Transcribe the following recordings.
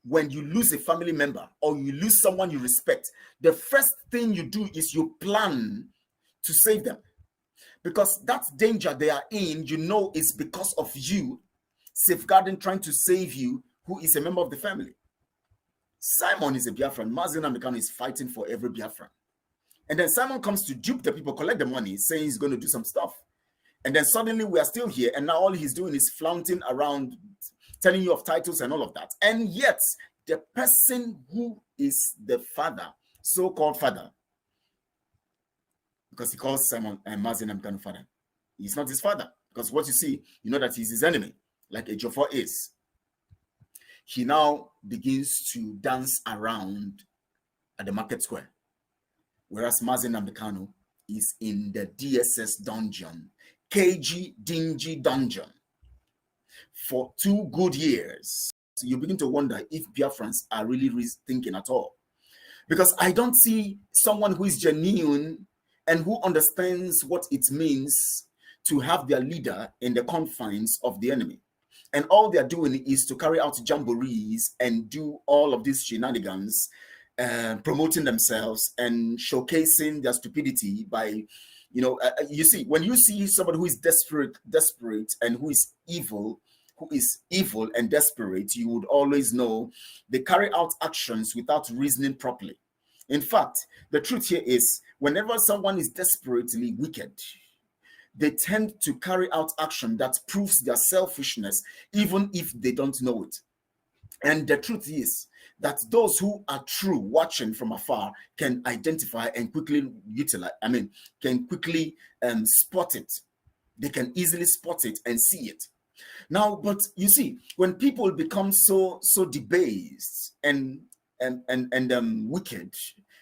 when you lose a family member or you lose someone you respect, the first thing you do is you plan to save them. Because that danger they are in, is because of you safeguarding, trying to save you, who is a member of the family. Simon is a Biafran. Mazi Nnamdi Kanu is fighting for every Biafran. And then Simon comes to dupe the people, collect the money, saying he's going to do some stuff. And then suddenly we are still here, and now all he's doing is flaunting around, telling you of titles and all of that. And yet, the person who is the father, so-called father, because he calls Simon and Mazi Nnamdi Kanu father, he's not his father. Because what you see, you know that he's his enemy, like Ejiofor is. He now begins to dance around at the market square, whereas Mazi Nnamdi Kanu is in the DSS dungeon, KG dingy dungeon, for 2 good years. So you begin to wonder if Biafrans are really thinking at all. Because I don't see someone who is genuine and who understands what it means to have their leader in the confines of the enemy. And all they're doing is to carry out jamborees and do all of these shenanigans, promoting themselves and showcasing their stupidity by, you see, when you see somebody who is desperate and who is evil and desperate, you would always know they carry out actions without reasoning properly. In fact, the truth here is, whenever someone is desperately wicked, they tend to carry out action that proves their selfishness, even if they don't know it. And the truth is that those who are true, watching from afar, can identify and quickly can quickly spot it. They can easily spot it and see it. Now, but you see, when people become so debased and wicked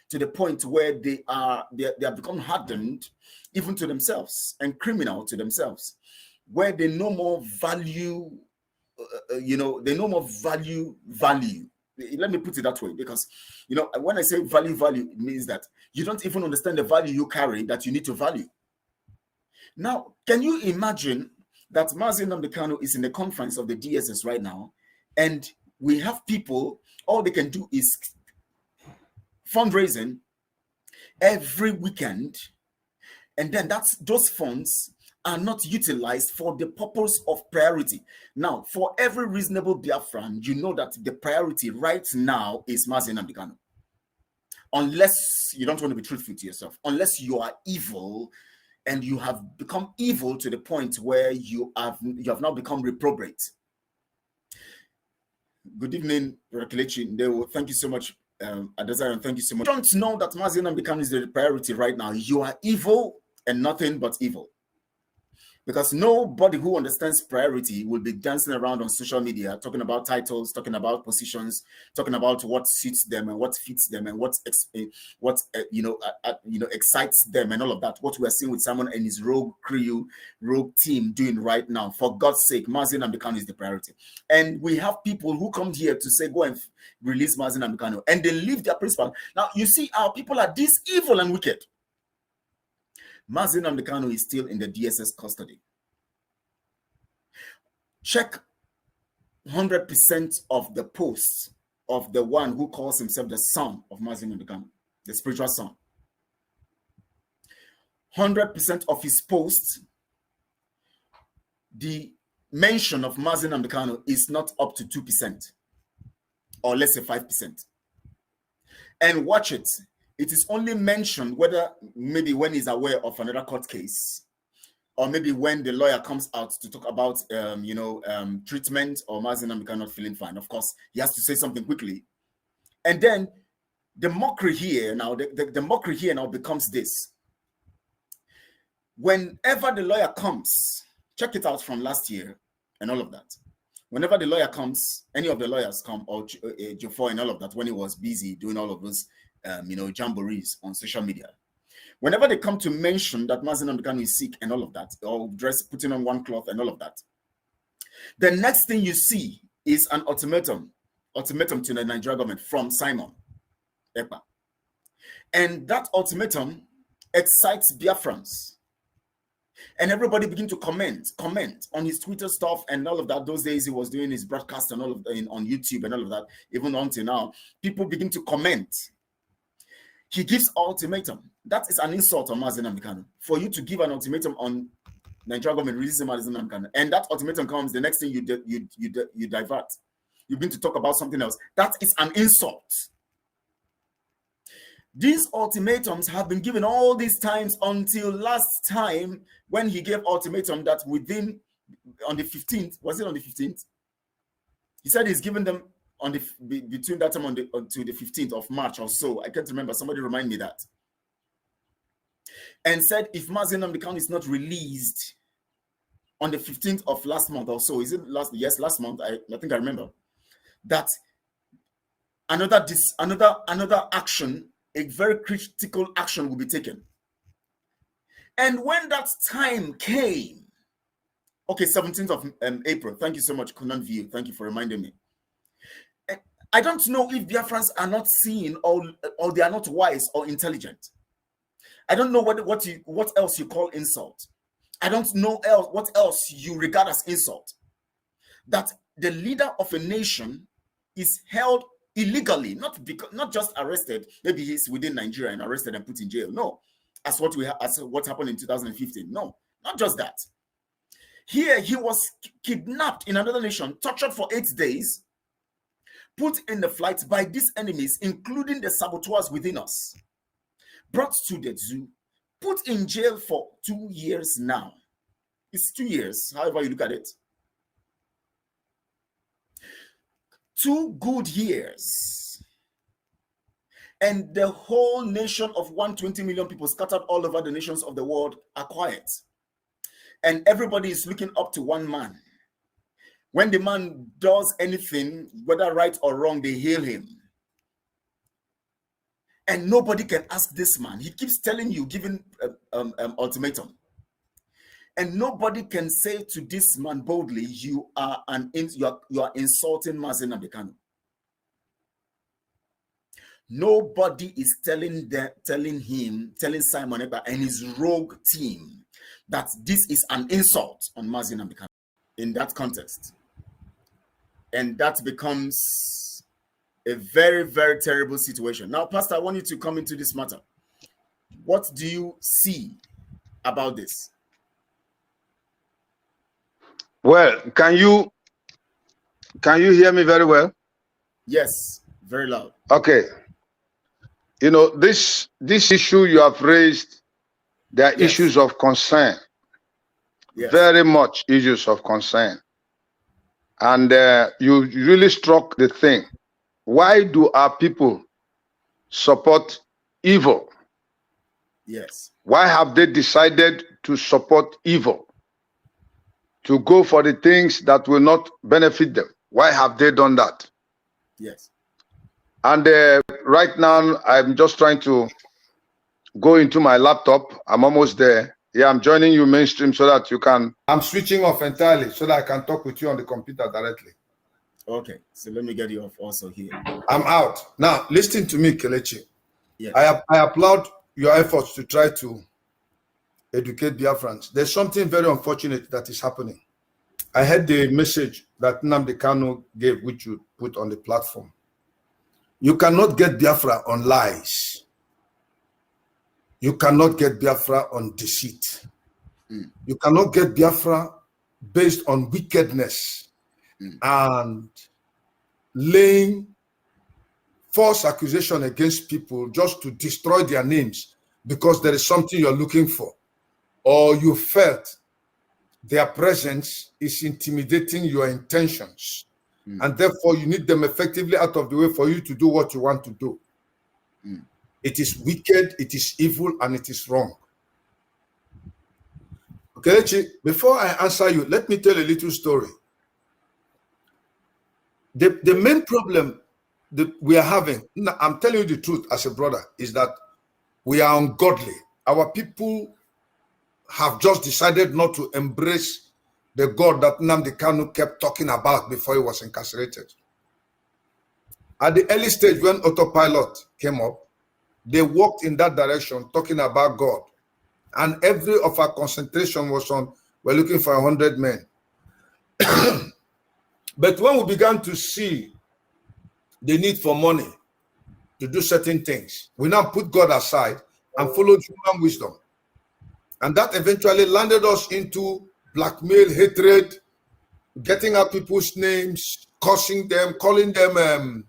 to the point where they have become hardened even to themselves and criminal to themselves, where they no more value, they no more value. Let me put it that way, because when I say value, it means that you don't even understand the value you carry that you need to value. Now, can you imagine that Mazi Nnamdi Kanu is in the conference of the DSS right now, and we have people, all they can do is fundraising every weekend, and then those funds are not utilized for the purpose of priority. Now, for every reasonable Biafran, you know that the priority right now is Mazi Nnamdi Kanu. Unless you don't want to be truthful to yourself, unless you are evil and you have become evil to the point where you have now become reprobate. Good evening, Kelechi. Thank you so much, Adesanya. Thank you so much. Don't know that Mazi Nnamdi Kanu is the priority right now. You are evil and nothing but evil. Because nobody who understands priority will be dancing around on social media, talking about titles, talking about positions, talking about what suits them and what fits them and what excites them and all of that. What we are seeing with Simon and his rogue team doing right now. For God's sake, Mazi Nnamdi Kanu is the priority. And we have people who come here to say, go and release Mazi Nnamdi Kanu, and they leave their principal. Now, you see, our people are this evil and wicked. Mazi Nnamdi Kanu is still in the DSS custody. Check 100% of the posts of the one who calls himself the son of Mazi Nnamdi Kanu, the spiritual son. 100% of his posts, the mention of Mazi Nnamdi Kanu is not up to 2%, or let's say 5%. And watch it. It is only mentioned whether maybe when he's aware of another court case, or maybe when the lawyer comes out to talk about, treatment, or Mazi Nnamdi Kanu not feeling fine. Of course, he has to say something quickly. And then the mockery here now, the mockery here now becomes this. Whenever the lawyer comes, check it out from last year and all of that. Whenever the lawyer comes, any of the lawyers come, or Ejiofor and all of that, when he was busy doing all of those jamborees on social media. Whenever they come to mention that Mazi Nnamdi Kanu is sick and all of that, or putting on one cloth and all of that, the next thing you see is an ultimatum to the Nigerian government from Simon Ekpa. And that ultimatum excites Biafrans. And everybody began to comment on his Twitter stuff and all of that. Those days he was doing his broadcast and all of on YouTube and all of that. Even until now, people begin to comment. He gives ultimatum. That is an insult on Mazi Nnamdi Kanu. For you to give an ultimatum on Nigerian government releasing Mazi Nnamdi Kanu, and that ultimatum comes, the next thing you divert. You begin to talk about something else. That is an insult. These ultimatums have been given all these times until last time when he gave ultimatum that within, on the 15th, was it on the 15th? He said he's given them on the between that time until the 15th of March or so. I can't remember. Somebody remind me that. And said if Mazi Nnamdi Kanu is not released on the 15th of last month or so, is it last? Yes, last month. I think I remember that another action, a very critical action will be taken. And when that time came, okay, 17th of April. Thank you so much, Kanu. Thank you for reminding me. I don't know if Biafrans are not seeing or they are not wise or intelligent. I don't know what else you call insult. I don't know what else you regard as insult. That the leader of a nation is held illegally, not just arrested. Maybe he's within Nigeria and arrested and put in jail. No, as what happened in 2015. No, not just that. Here he was kidnapped in another nation, tortured for 8 days, put in the flight by these enemies, including the saboteurs within us, brought to the zoo, put in jail for 2 years now. It's 2 years, however you look at it. 2 good years. And the whole nation of 120 million people scattered all over the nations of the world are quiet. And everybody is looking up to one man. When the man does anything, whether right or wrong, they hail him. And nobody can ask this man. He keeps telling you, giving ultimatum. And nobody can say to this man boldly, you are insulting Mazi Nnamdi Kanu. Nobody is telling Simon Ekpa and his rogue team that this is an insult on Mazi Nnamdi Kanu in that context. And that becomes a very, very terrible situation. Now, Pastor, I want you to come into this matter. What do you see about this? Well, can you hear me very well? Yes, very loud. Okay. You know, this issue you have raised, there are issues of concern. Yes. Very much issues of concern. And you really struck the thing. Why do our people support evil? Yes. Why have they decided to support evil? To go for the things that will not benefit them? Why have they done that? Yes. And right now, I'm just trying to go into my laptop. I'm almost there. Yeah, I'm joining you mainstream so that you can. I'm switching off entirely so that I can talk with you on the computer directly. Okay, so let me get you off also here. I'm out. Now, listen to me, Kelechi. Yes. I applaud your efforts to try to educate Biafrans. There's something very unfortunate that is happening. I heard the message that Nnamdi Kanu gave, which you put on the platform. You cannot get Biafra on lies. You cannot get Biafra on deceit. You cannot get Biafra based on wickedness and laying false accusation against people just to destroy their names because there is something you're looking for, or you felt their presence is intimidating your intentions, and therefore you need them effectively out of the way for you to do what you want to do. It is wicked, it is evil, and it is wrong. Okay, before I answer you, let me tell a little story. The main problem that we are having, I'm telling you the truth as a brother, is that we are ungodly. Our people have just decided not to embrace the God that Nnamdi Kanu kept talking about before he was incarcerated. At the early stage when autopilot came up, they walked in that direction, talking about God. And every of our concentration was on, we're looking for 100 men. But when we began to see the need for money to do certain things, we now put God aside and followed human wisdom. And that eventually landed us into blackmail, hatred, getting out people's names, cursing them, calling them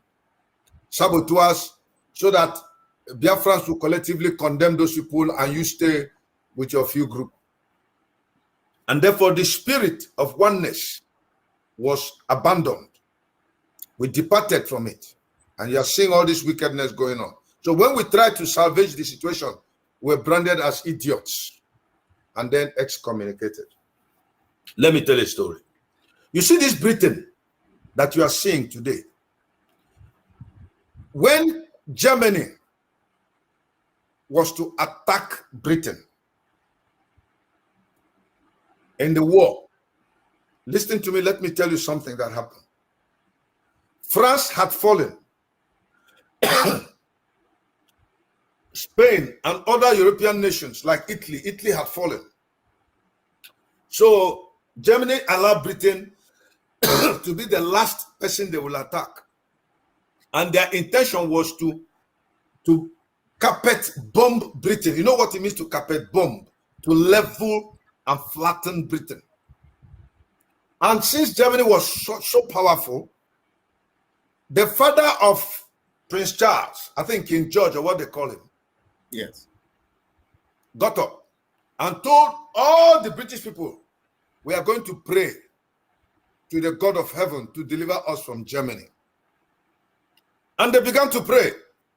saboteurs, so that Biafrans will collectively condemn those people and you stay with your few group. And therefore the spirit of oneness was abandoned. We departed from it. And you are seeing all this wickedness going on. So when we try to salvage the situation, we're branded as idiots and then excommunicated. Let me tell you a story. You see this Britain that you are seeing today. When Germany was to attack Britain in the war, listen to me, let me tell you something that happened. France had fallen. Spain and other European nations like Italy had fallen. So Germany allowed Britain to be the last person they will attack. And their intention was to carpet bomb Britain. You know what it means to carpet bomb? To level and flatten Britain. And since Germany was so powerful, the father of Prince Charles, I think King George or what they call him, yes, got up and told all the British people, we are going to pray to the God of heaven to deliver us from Germany. And they began to pray.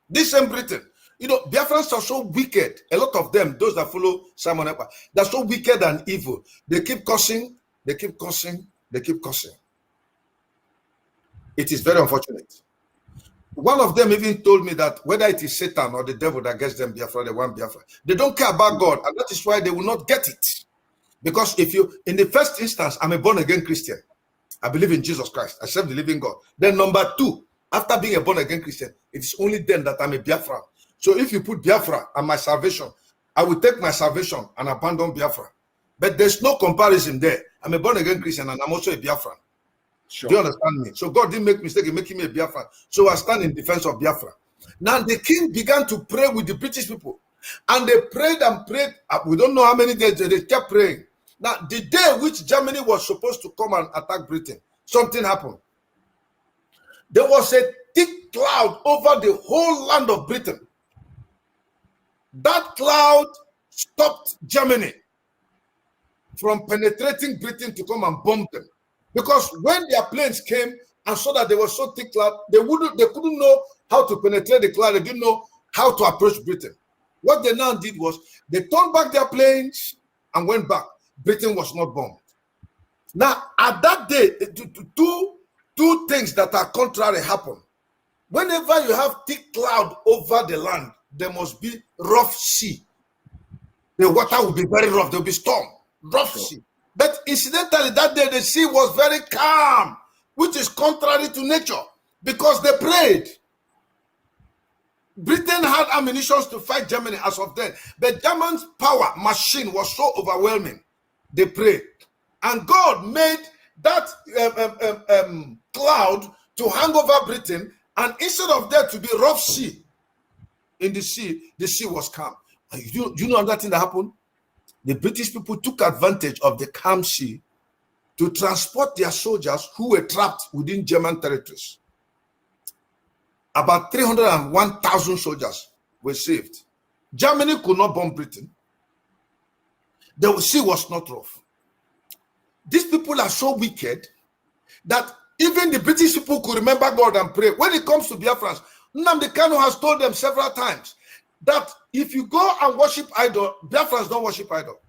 This same Britain, you know, Biafrans are so wicked. A lot of them, those that follow Simon Ekpa, they're so wicked and evil. They keep cursing, they keep cursing, they keep cursing. It is very unfortunate. One of them even told me that whether it is Satan or the devil that gets them Biafra, they want Biafra. They don't care about God, and that is why they will not get it. Because if you, in the first instance, I'm a born-again Christian. I believe in Jesus Christ. I serve the living God. Then number two, after being a born-again Christian, it is only then that I'm a Biafra. So if you put Biafra and my salvation, I will take my salvation and abandon Biafra. But there's no comparison there. I'm a born-again Christian and I'm also a Biafran. Sure. Do you understand me? So God didn't make mistake in making me a Biafran. So I stand in defense of Biafra. Now the king began to pray with the British people. And they prayed and prayed. We don't know how many days they kept praying. Now, the day which Germany was supposed to come and attack Britain, something happened. There was a thick cloud over the whole land of Britain. That cloud stopped Germany from penetrating Britain to come and bomb them. Because when their planes came and saw that there was so thick cloud, they couldn't know how to penetrate the cloud. They didn't know how to approach Britain. What they now did was they turned back their planes and went back. Britain was not bombed. Now, at that day, two things that are contrary happen. Whenever you have thick cloud over the land, there must be rough sea. The water will be very rough. There will be storm, rough sea. But incidentally, that day the sea was very calm, which is contrary to nature, because they prayed. Britain had ammunition to fight Germany as of then, but German's power machine was so overwhelming. They prayed, and God made that cloud to hang over Britain, and instead of there to be rough sea in the sea was calm. And you know another thing that happened? The British people took advantage of the calm sea to transport their soldiers who were trapped within German territories. About 301,000 soldiers were saved. Germany could not bomb Britain. The sea was not rough. These people are so wicked that even the British people could remember God and pray. When it comes to Biafrans, Nnamdi Kanu has told them several times that if you go and worship idol, Biafrans don't worship idol.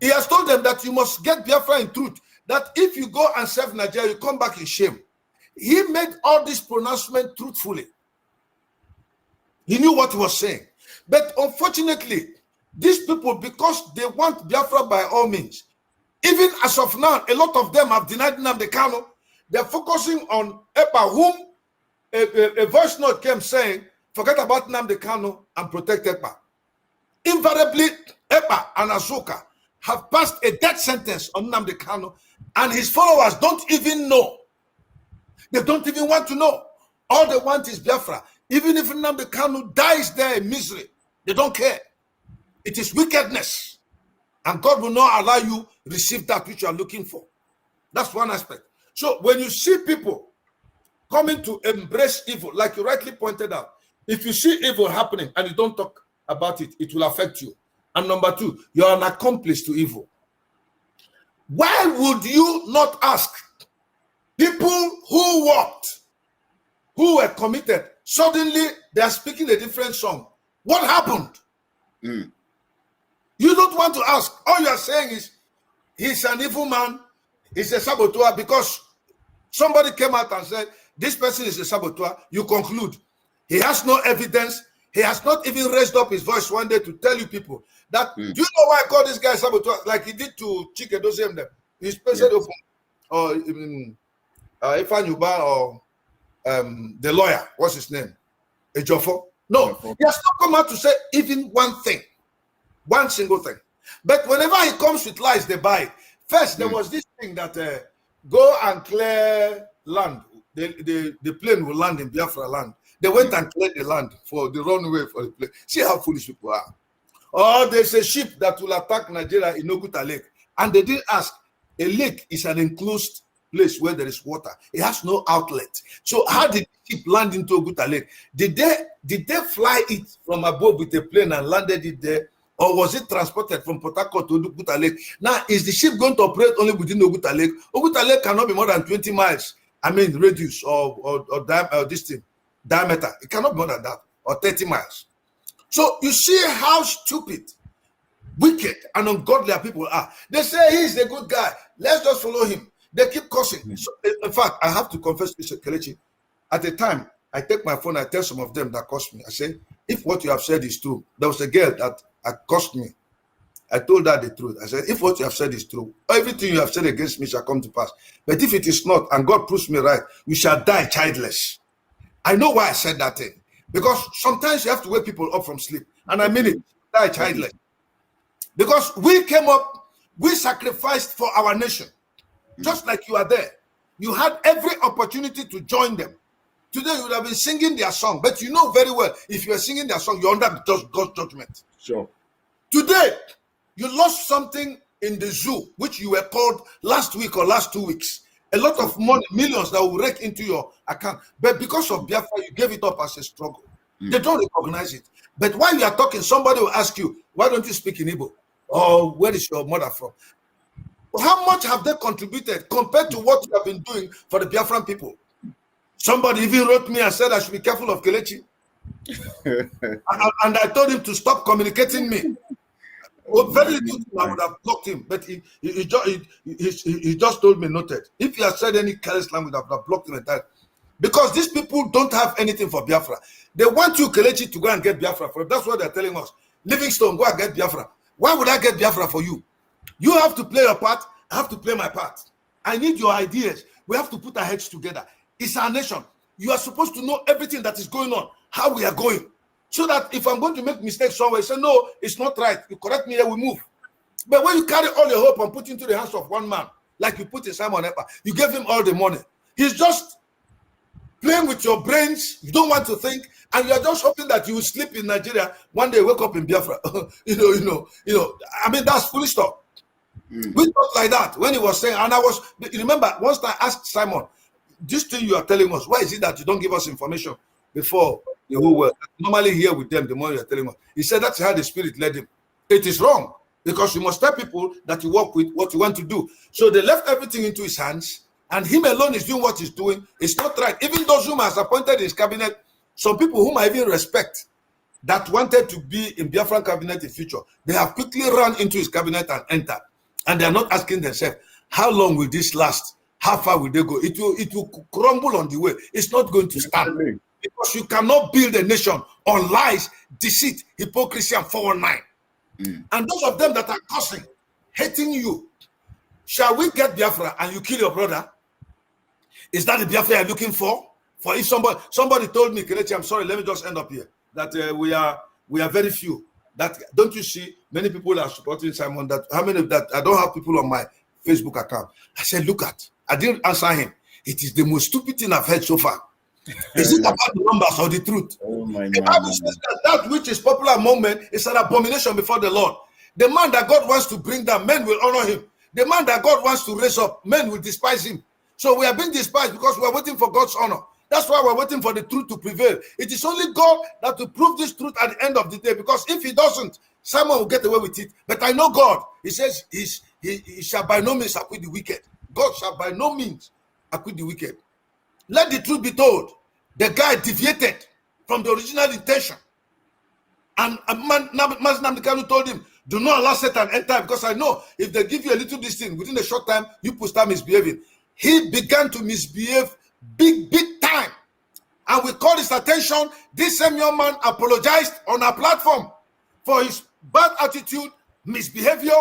He has told them that you must get Biafra in truth, that if you go and serve Nigeria, you come back in shame. He made all this pronouncement truthfully. He knew what he was saying. But unfortunately, these people, because they want Biafra by all means, even as of now, a lot of them have denied Nnamdi Kanu. They're focusing on Ekpa, whom a voice note came saying, forget about Nnamdi Kanu and protect Ekpa. invariably, Ekpa and Azuka have passed a death sentence on Nnamdi Kanu, and his followers don't even know. They don't even want to know. All they want is Biafra. Even if Nnamdi Kanu dies there in misery, they don't care. It is wickedness. And God will not allow you receive that which you are looking for. That's one aspect. So when you see people coming to embrace evil, like you rightly pointed out, if you see evil happening and you don't talk about it, it will affect you. And number two, you are an accomplice to evil. Why would you not ask people who walked, who were committed, suddenly they are speaking a different song? What happened? You don't want to ask. All you are saying is, he's an evil man, he's a saboteur, because somebody came out and said, this person is a saboteur. You conclude, he has no evidence. He has not even raised up his voice one day to tell you people that, do you know why I call this guy saboteur? Like he did to Chike Doziem them. He's president of, or Ifan Yuba, or the lawyer, what's his name? Ejofo. No, he has not come out to say even one thing. One single thing. But whenever he comes with lies, they buy it. First, there was this thing that go and clear land. The plane will land in Biafra land. They went and cleared the land for the runway for the plane. See how foolish people are. Oh, there's a ship that will attack Nigeria in Oguta Lake. And they didn't ask. A lake is an enclosed place where there is water. It has no outlet. So how did the ship land into Oguta Lake? Did they fly it from above with a plane and landed it there? Or was it transported from Port Harcourt to Oguta Lake? Now, is the ship going to operate only within Oguta Lake? Oguta Lake cannot be more than 20 miles. I mean, radius or distance, diameter. It cannot be more than that, or 30 miles. So you see how stupid, wicked, and ungodly people are. They say he's a good guy. Let's just follow him. They keep cursing. So, in fact, I have to confess, Mr. Kelechi, at the time, I take my phone, I tell some of them that cursed me. I say, if what you have said is true, there was a girl that cursed me. I told her the truth. I said, if what you have said is true, everything you have said against me shall come to pass. But if it is not, and God proves me right, you shall die childless. I know why I said that thing. Because sometimes you have to wake people up from sleep. And I mean it, die childless. Because we came up, we sacrificed for our nation. Just like you are there. You had every opportunity to join them. Today you would have been singing their song. But you know very well, if you are singing their song, you're under God's judgment. Sure. Today, you lost something in the zoo, which you were called last week or last 2 weeks. A lot of money, millions that will rake into your account. But because of Biafra, you gave it up as a struggle. They don't recognize it. But while you are talking, somebody will ask you, why don't you speak in Igbo? Or where is your mother from? How much have they contributed compared to what you have been doing for the Biafran people? Somebody even wrote me and said I should be careful of Kelechi. and I told him to stop communicating me. Well, very little I would have blocked him, but he just told me noted. If he had said any careless language, I would have blocked him entirely. Because these people don't have anything for Biafra. They want you, Kelechi, to go and get Biafra for them. That's what they're telling us. Livingstone, go and get Biafra. Why would I get Biafra for you? You have to play your part. I have to play my part. I need your ideas. We have to put our heads together. It's our nation. You are supposed to know everything that is going on, how we are going. So that if I'm going to make mistakes somewhere, you say, no, it's not right. You correct me here, we move. But when you carry all your hope and put into the hands of one man, like you put in Simon Ekpa, you gave him all the money. He's just playing with your brains. You don't want to think, and you're just hoping that you will sleep in Nigeria. One day, wake up in Biafra. you know. I mean, that's foolish stuff. We talked like that when he was saying, and you remember, once I asked Simon, this thing you are telling us, why is it that you don't give us information before the whole world? Normally here with them, the more you're telling us. He said that's how the Spirit led him. It is wrong, because you must tell people that you work with what you want to do. So they left everything into his hands, and him alone is doing what he's doing. It's not right. Even those whom has appointed in his cabinet, some people whom I even respect, that wanted to be in Biafran cabinet in future, they have quickly run into his cabinet and entered. And they are not asking themselves, how long will this last? How far will they go? It will crumble on the way. It's not going to stand. Because you cannot build a nation on lies, deceit, hypocrisy, and 419. And those of them that are cursing, hating you, shall we get Biafra and you kill your brother? Is that the Biafra you're looking for? For if somebody told me, Kelechi, I'm sorry, let me just end up here, that we are very few. That don't you see many people are supporting Simon? That how many of that? I don't have people on my Facebook account. I said, look at. I didn't answer him. It is the most stupid thing I've heard so far. Is it about the numbers or the truth? Oh my The Bible says that which is popular among men is an abomination before the Lord. The man that God wants to bring down, men will honor him. The man that God wants to raise up, men will despise him. So we are being despised because we are waiting for God's honor. That's why we're waiting for the truth to prevail. It is only God that will prove this truth at the end of the day, because if he doesn't, Simon will get away with it. But I know God. He says he shall by no means acquit the wicked. God shall by no means acquit the wicked. Let the truth be told. The guy deviated from the original intention. And Nnamdi Kanu told him, do not allow Satan enter, because I know if they give you a little this thing, within a short time, you will start misbehaving. He began to misbehave big time. And we called his attention. This same young man apologized on our platform for his bad attitude, misbehavior,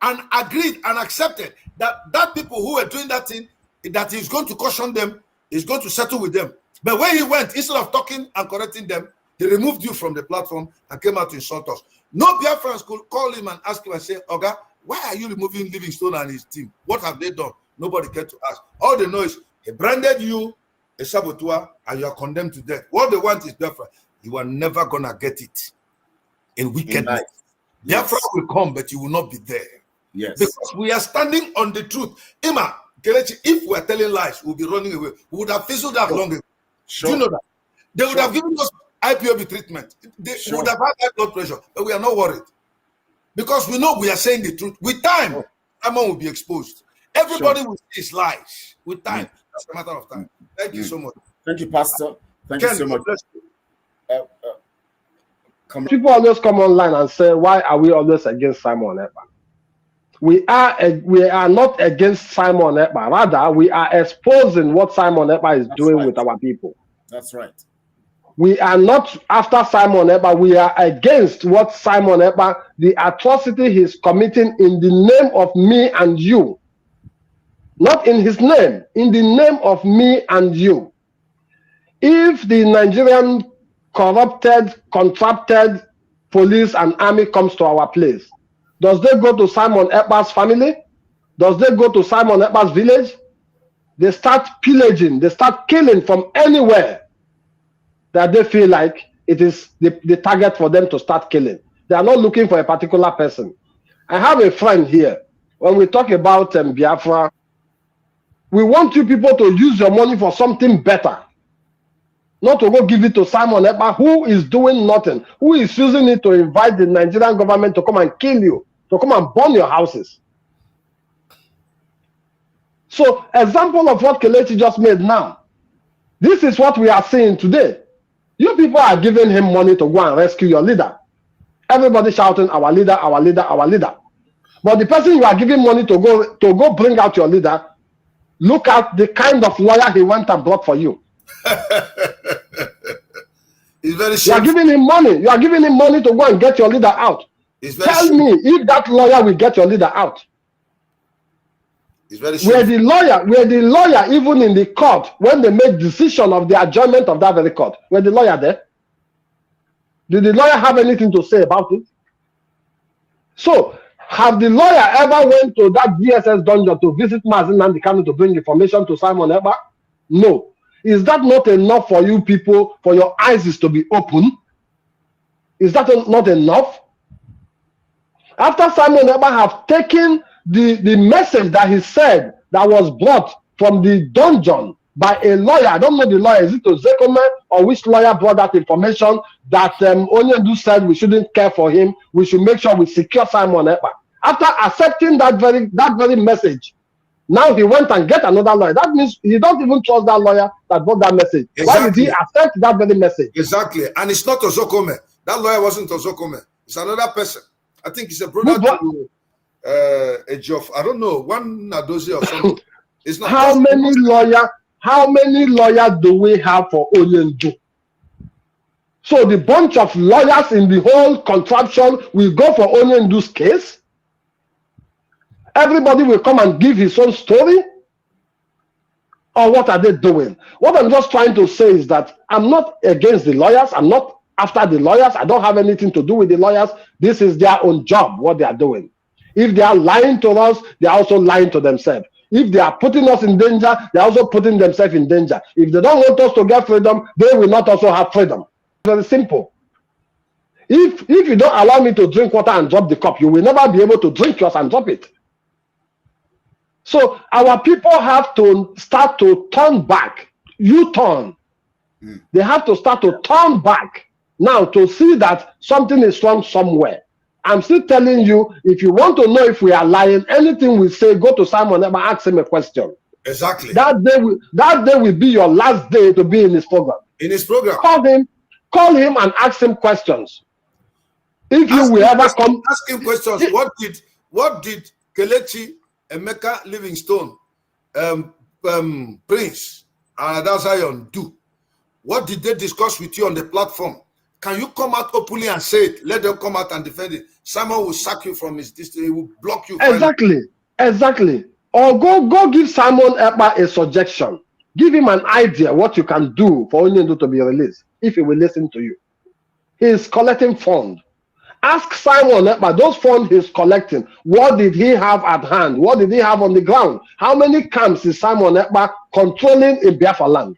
and agreed and accepted that people who were doing that thing, that he's going to caution them, he's going to settle with them. But when he went, instead of talking and correcting them, he removed you from the platform and came out to insult us. No Biafrans could call him and ask him and say, Oga, why are you removing Livingstone and his team? What have they done? Nobody cared to ask. All they know is he branded you a saboteur and you are condemned to death. What they want is Biafra. You are never going to get it in wickedness. Biafra will come, but you will not be there. Yes. Because we are standing on the truth. Ima, Kelechi, if we are telling lies, we'll be running away. We would have fizzled out long ago. Sure. Do you know that? They would have given us IPOB treatment. They would have had high blood pressure, but we are not worried. Because we know we are saying the truth. With time, someone will be exposed. Everybody will see his lies. With time. That's a matter of time. Thank you so much. Thank you, Pastor. Thank you so much. People always come online and say, why are we always against Simon Ekpa? We are not against Simon Ekpa. Rather, we are exposing what Simon Ekpa is doing with our people. That's right. We are not after Simon Ekpa. We are against what Simon Ekpa, the atrocity he's committing in the name of me and you. Not in his name, in the name of me and you. If the Nigerian corrupted, contracted police and army comes to our place, does they go to Simon Ekpa's family? Does they go to Simon Ekpa's village? They start pillaging, they start killing from anywhere that they feel like it is the target for them to start killing. They are not looking for a particular person. I have a friend here. When we talk about Biafra, we want you people to use your money for something better. Not to go give it to Simon Ekpa, who is doing nothing, who is using it to invite the Nigerian government to come and kill you, to come and burn your houses. So, example of what Kelechi just made now. This is what we are seeing today. You people are giving him money to go and rescue your leader. Everybody shouting, our leader, our leader, our leader. But the person you are giving money to go bring out your leader, look at the kind of lawyer he went and brought for you. It's very you are giving him money. You are giving him money to go and get your leader out. Tell me if that lawyer will get your leader out. It's very where the lawyer, even in the court, when they make decision of the adjournment of that very court, were the lawyer there? Did the lawyer have anything to say about it? So, have the lawyer ever went to that DSS dungeon to visit Nnamdi Kanu to bring information to Simon Ekpa? No. Is that not enough for you people, for your eyes to be open? Is that not enough? After Simon Ekpa have taken the message that he said that was brought from the dungeon by a lawyer, I don't know the lawyer, is it Ozekome or which lawyer brought that information that Onyendu said we shouldn't care for him, we should make sure we secure Simon Ekpa. After accepting that very message, now he went and get another lawyer. That means he don't even trust that lawyer that brought that message. Exactly. Why did he accept that very message? Exactly. And it's not Ozokome. That lawyer wasn't Ozokome. It's another person. I think he's a brother to I don't know, one Nadozi or something. It's not. How many lawyers do we have for Onyendu? So the bunch of lawyers in the whole contraption will go for Onyendu's case? Everybody will come and give his own story? Or what are they doing? What I'm just trying to say is that I'm not against the lawyers. I'm not after the lawyers. I don't have anything to do with the lawyers. This is their own job, what they are doing. If they are lying to us, they are also lying to themselves. If they are putting us in danger, they are also putting themselves in danger. If they don't want us to get freedom, they will not also have freedom. Very simple. If you don't allow me to drink water and drop the cup, you will never be able to drink yours and drop it. So our people have to start to turn back, U-turn. They have to start to turn back now to see that something is wrong somewhere. I'm still telling you, if you want to know if we are lying, anything we say, go to Simon Ekpa, ask him a question. Exactly. That day will be your last day to be in his program. In his program. Call him and ask him questions. If you will ever come, ask him questions. What did Kelechi, Emeka Livingstone, Prince, and Adazion do? What did they discuss with you on the platform? Can you come out openly and say it? Let them come out and defend it. Someone will sack you from his district. He will block you. Exactly. Or go give Simon Ekpa a suggestion. Give him an idea what you can do for Onyendu to be released, if he will listen to you. He is collecting funds. Ask Simon Ekpa, those funds he's collecting, what did he have at hand? What did he have on the ground? How many camps is Simon Ekpa controlling in Biafra land?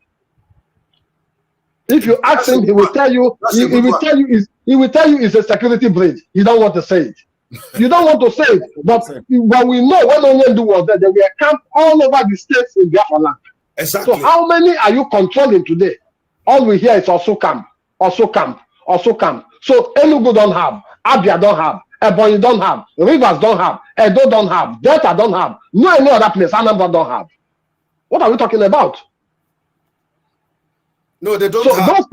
If you ask him, he will tell you. He will tell you it's a security bridge. You don't want to say it. You don't want to say it. But when we know when Onyendu was there, were camps all over the states in Biafra land. Exactly. So how many are you controlling today? All we hear is also camp. So Enugu don't have, Abia don't have, Ebonyi don't have, Rivers don't have, Edo don't have, Delta don't have, no any other place, Anambra don't have. What are we talking about? No, they don't have.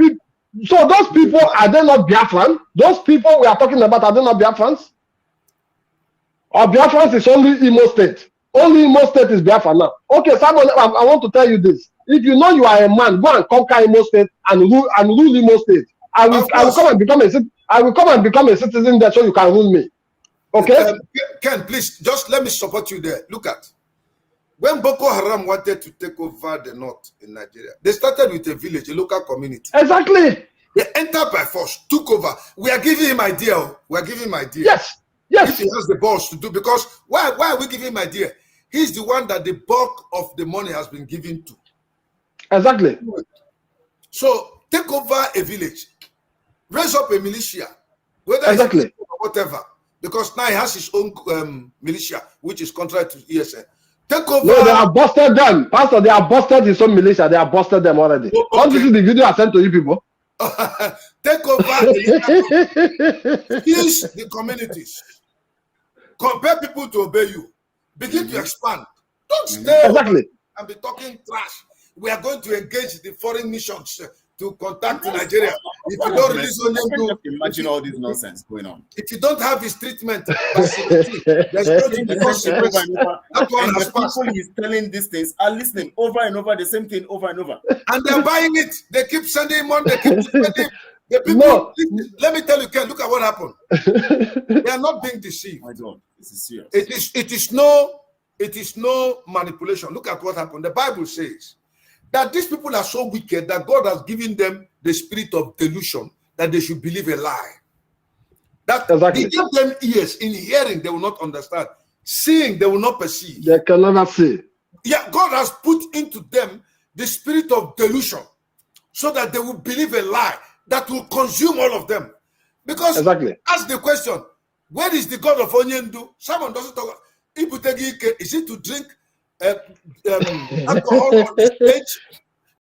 Those people, are they not Biafran? Those people we are talking about, are they not Biafrans? Or Biafrans is only Imo State. Only Imo State is Biafra now. Okay, Simon, I want to tell you this. If you know you are a man, go and conquer Imo State and rule Imo State. I will come and become a citizen there so you can rule me. Okay? Ken, please, just let me support you there. Look at. When Boko Haram wanted to take over the north in Nigeria, they started with a village, a local community. Exactly. They entered by force, took over. We are giving him idea. We are giving him idea. Yes. If he has the balls to do, because why are we giving him idea? He's the one that the bulk of the money has been given to. Exactly. So take over a village, raise up a militia, whether exactly it's or whatever, because now he has his own militia, which is contrary to ESN. Take over. No, they have busted them, Pastor. They have busted his own militia. They have busted them already. Oh, okay. Don't you see the video I sent to you people? Take over. Teach the communities. Compare people to obey you. Begin to expand. Don't stay and be talking trash. We are going to engage the foreign missions to contact Nigeria. If you don't release Onyendu, imagine all this nonsense going on. If you don't have his treatment, there's going to be consequences. That one has passed. People he's telling these things are listening over and over the same thing over and over, and they're buying it. They keep sending him on. They keep sending. The people. Let me tell you, Ken. Look at what happened. They are not being deceived. My God, this is serious. It is no manipulation. Look at what happened. The Bible says that these people are so wicked that God has given them the spirit of delusion that they should believe a lie. That He gave them ears. In hearing, they will not understand. Seeing, they will not perceive. They can never see. Yeah, God has put into them the spirit of delusion so that they will believe a lie that will consume all of them. Because ask the question, where is the God of Onyendu? Someone doesn't talk. Is it to drink alcohol on the stage